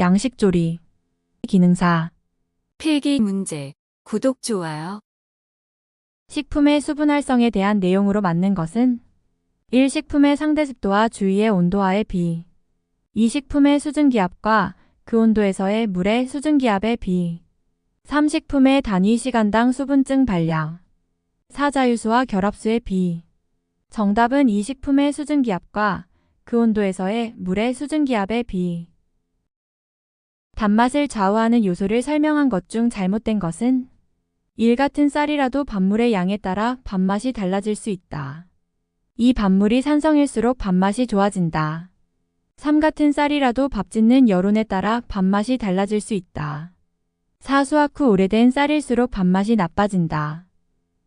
양식조리. 기능사. 필기 문제. 구독, 좋아요. 식품의 수분 활성에 대한 내용으로 맞는 것은 1. 식품의 상대 습도와 주위의 온도와의 비. 2. 식품의 수증기압과 그 온도에서의 물의 수증기압의 비. 3. 식품의 단위 시간당 수분증 발량. 4. 자유수와 결합수의 비. 정답은 2. 식품의 수증기압과 그 온도에서의 물의 수증기압의 비. 단맛을 좌우하는 요소를 설명한 것 중 잘못된 것은 1. 같은 쌀이라도 밥물의 양에 따라 밥맛이 달라질 수 있다. 2. 밥물이 산성일수록 밥맛이 좋아진다. 3. 같은 쌀이라도 밥 짓는 여론에 따라 밥맛이 달라질 수 있다. 4. 수확 후 오래된 쌀일수록 밥맛이 나빠진다.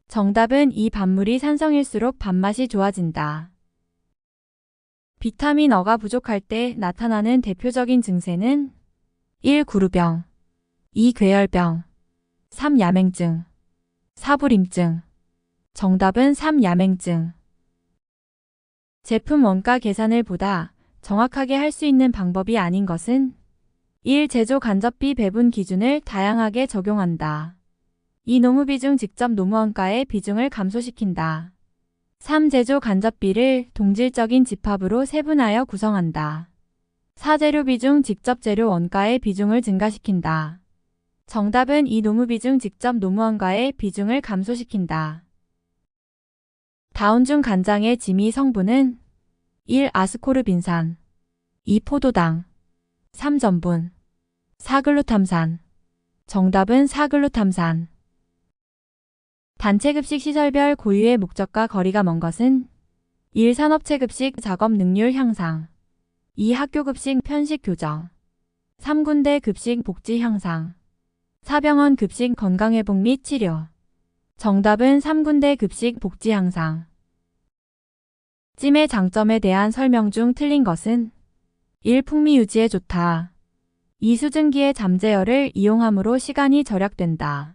정답은 2. 밥물이 산성일수록 밥맛이 좋아진다. 비타민 어가 부족할 때 나타나는 대표적인 증세는 1. 구루병, 2. 괴혈병, 3. 야맹증, 4. 불임증. 정답은 3. 야맹증. 제품 원가 계산을 보다 정확하게 할 수 있는 방법이 아닌 것은 1. 제조 간접비 배분 기준을 다양하게 적용한다. 2. 노무비중 직접 노무원가의 비중을 감소시킨다. 3. 제조 간접비를 동질적인 집합으로 세분하여 구성한다. 4. 재료 비중 직접 재료 원가의 비중을 증가시킨다. 정답은 2. 노무비중 직접 노무원가의 비중을 감소시킨다. 다운 중 간장의 지미 성분은 1. 아스코르빈산, 2. 포도당, 3. 전분, 4. 글루탐산. 정답은 4. 글루탐산. 단체급식 시설별 고유의 목적과 거리가 먼 것은 1. 산업체급식 작업 능률 향상, 2. 학교급식 편식 교정, 3. 군대 급식 복지 향상, 4. 병원 급식 건강회복 및 치료. 정답은 3. 군대 급식 복지 향상. 찜의 장점에 대한 설명 중 틀린 것은 1. 풍미 유지에 좋다. 2. 수증기의 잠재열을 이용함으로 시간이 절약된다.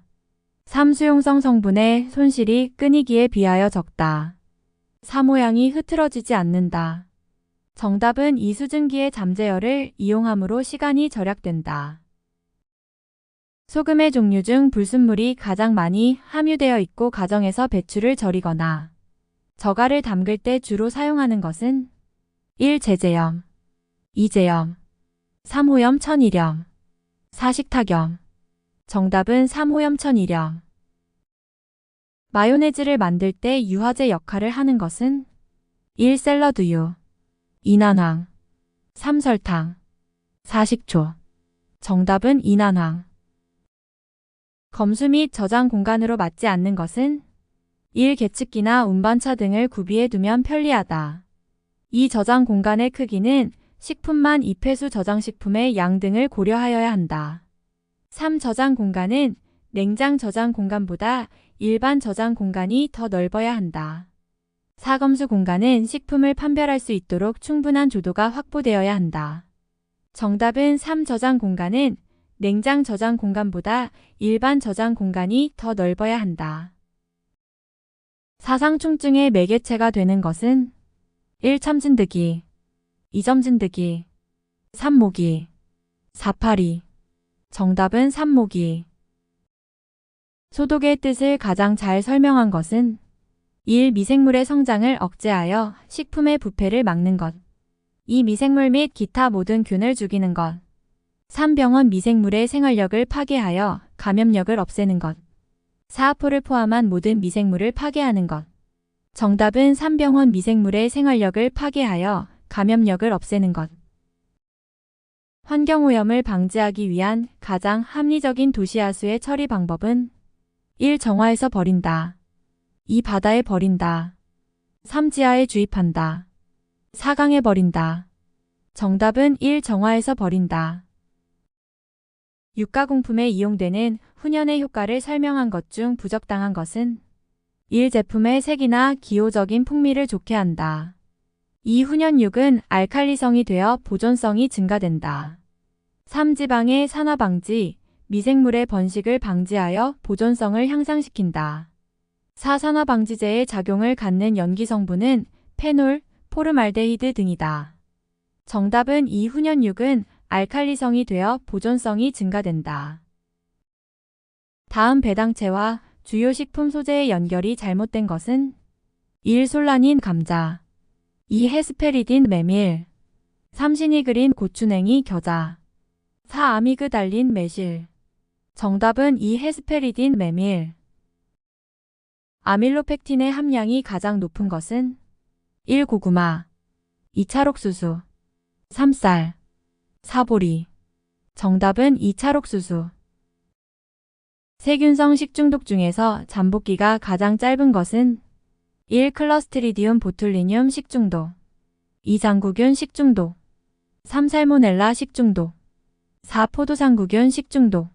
3. 수용성 성분의 손실이 끊이기에 비하여 적다. 4. 모양이 흐트러지지 않는다. 정답은 2. 수증기의 잠재열을 이용함으로 시간이 절약된다. 소금의 종류 중 불순물이 가장 많이 함유되어 있고 가정에서 배추를 절이거나 저가를 담글 때 주로 사용하는 것은 1. 제제염, 2. 제염, 3. 호염 천일염, 4. 식탁염. 정답은 3. 호염 천일염. 마요네즈를 만들 때 유화제 역할을 하는 것은 1. 샐러드유, 2. 난황, 3. 설탕, 4. 식초. 정답은 2. 난황. 검수 및 저장 공간으로 맞지 않는 것은 1. 계측기나 운반차 등을 구비해 두면 편리하다. 2. 저장 공간의 크기는 식품만 입회수 저장식품의 양 등을 고려하여야 한다. 3. 저장 공간은 냉장 저장 공간보다 일반 저장 공간이 더 넓어야 한다. 4. 검수 공간은 식품을 판별할 수 있도록 충분한 조도가 확보되어야 한다. 정답은 3. 저장 공간은 냉장 저장 공간보다 일반 저장 공간이 더 넓어야 한다. 사상충증의 매개체가 되는 것은 1. 참진드기, 2. 점진드기, 3. 모기, 4. 파리. 정답은 3. 모기. 소독의 뜻을 가장 잘 설명한 것은 1. 미생물의 성장을 억제하여 식품의 부패를 막는 것, 2. 미생물 및 기타 모든 균을 죽이는 것, 3. 병원 미생물의 생활력을 파괴하여 감염력을 없애는 것, 4. 포를 포함한 모든 미생물을 파괴하는 것. 정답은 3. 병원 미생물의 생활력을 파괴하여 감염력을 없애는 것. 환경오염을 방지하기 위한 가장 합리적인 도시하수의 처리 방법은 1. 정화해서 버린다. 2. 바다에 버린다. 3. 지하에 주입한다. 4. 강에 버린다. 정답은 1. 정화해서 버린다. 유가공품에 이용되는 훈연의 효과를 설명한 것 중 부적당한 것은 1. 제품의 색이나 기호적인 풍미를 좋게 한다. 2. 훈연육은 알칼리성이 되어 보존성이 증가된다. 3. 지방의 산화 방지, 미생물의 번식을 방지하여 보존성을 향상시킨다. 4. 산화 방지제의 작용을 갖는 연기 성분은 페놀, 포름알데히드 등이다. 정답은 2. 훈연육은 알칼리성이 되어 보존성이 증가된다. 다음 배당체와 주요 식품 소재의 연결이 잘못된 것은 1. 솔라닌 감자 2. 헤스페리딘 메밀 3. 시니그린 고추냉이 겨자 4. 아미그달린 매실 정답은 2. 헤스페리딘 메밀 아밀로펙틴의 함량이 가장 높은 것은 1. 고구마 2. 찰옥수수 3. 쌀 4. 보리 정답은 2. 찰옥수수 세균성 식중독 중에서 잠복기가 가장 짧은 것은 1. 클러스트리디움 보툴리늄 식중독 2. 장구균 식중독 3. 살모넬라 식중독 4. 포도상구균 식중독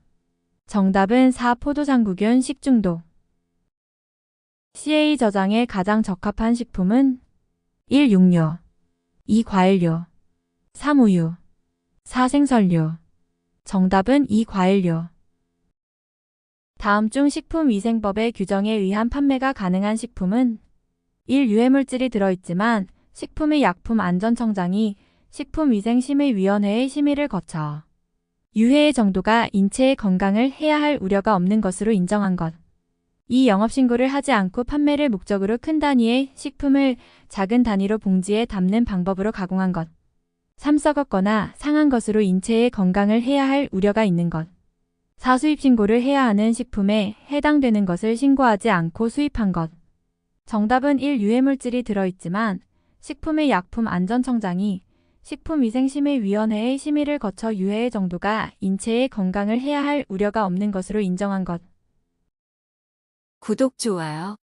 정답은 4. 포도상구균 식중독 CA 저장에 가장 적합한 식품은 1. 육류 2. 과일류 3. 우유 4. 생선류 정답은 2. 과일류 다음 중 식품위생법의 규정에 의한 판매가 가능한 식품은 1. 유해물질이 들어있지만 식품의 약품안전청장이 식품위생심의위원회의 심의를 거쳐 유해의 정도가 인체의 건강을 해야 할 우려가 없는 것으로 인정한 것. 2. 영업신고를 하지 않고 판매를 목적으로 큰 단위의 식품을 작은 단위로 봉지에 담는 방법으로 가공한 것. 3. 썩었거나 상한 것으로 인체의 건강을 해야 할 우려가 있는 것. 4. 수입신고를 해야 하는 식품에 해당되는 것을 신고하지 않고 수입한 것. 정답은 1. 유해물질이 들어있지만 식품의 약품안전청장이 식품위생심의위원회의 심의를 거쳐 유해의 정도가 인체의 건강을 해야 할 우려가 없는 것으로 인정한 것. 구독, 좋아요